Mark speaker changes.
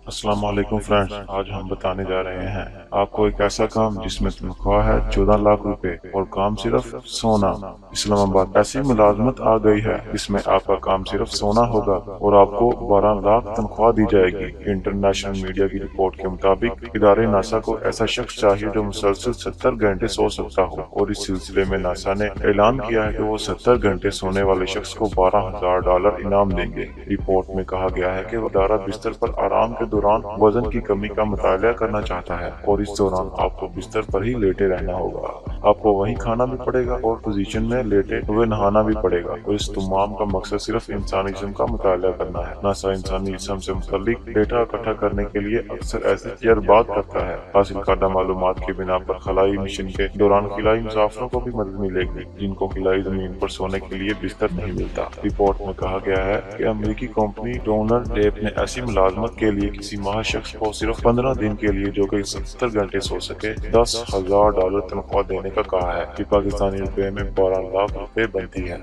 Speaker 1: السلام علیکم فرینڈز، آج ہم بتانے جا رہے ہیں آپ کو ایک ایسا کام جس میں تنخواہ ہے 14 لاکھ روپے اور کام صرف سونا۔ اسلام آباد ایسی ملازمت آ گئی ہے جس میں آپ کا کام صرف سونا ہوگا اور آپ کو 12 لاکھ تنخواہ دی جائے گی۔ انٹرنیشنل میڈیا کی رپورٹ کے مطابق ادارے ناسا کو ایسا شخص چاہیے جو مسلسل 70 گھنٹے سو سکتا ہو، اور اس سلسلے میں ناسا نے اعلان کیا ہے کہ وہ 70 گھنٹے سونے والے شخص کو $12,000 انعام دیں گے۔ رپورٹ میں کہا گیا ہے کہ ادارہ بستر پر آرام کے دوران وزن کی کمی کا مطالعہ کرنا چاہتا ہے، اور اس دوران آپ کو بستر پر ہی لیٹے رہنا ہوگا۔ آپ کو وہیں کھانا بھی پڑے گا اور پوزیشن میں لیٹے ہوئے نہانا بھی پڑے گا، اور اس تمام کا مقصد صرف انسانی جسم کا مطالعہ کرنا ہے۔ ناسا انسانی جسم سے متعلق ڈیٹا اکٹھا کرنے کے لیے اکثر ایسے تجربات کرتا ہے۔ حاصل کردہ معلومات کی بنا پر خلائی مشن کے دوران خلائی مسافروں کو بھی مدد ملے گی جن کو خلائی زمین پر سونے کے لیے بستر نہیں ملتا۔ رپورٹ میں کہا گیا ہے کہ امریکی کمپنی ڈونر ٹیپ نے ایسی ملازمت کے لیے کسی ماہر شخص کو صرف 15 دن کے لیے جو کہ 70 گھنٹے سو سکے $10,000 تنخواہ دینے کا کہا ہے، کہ پاکستانی روپے میں 12 لاکھ روپے بنتی ہے۔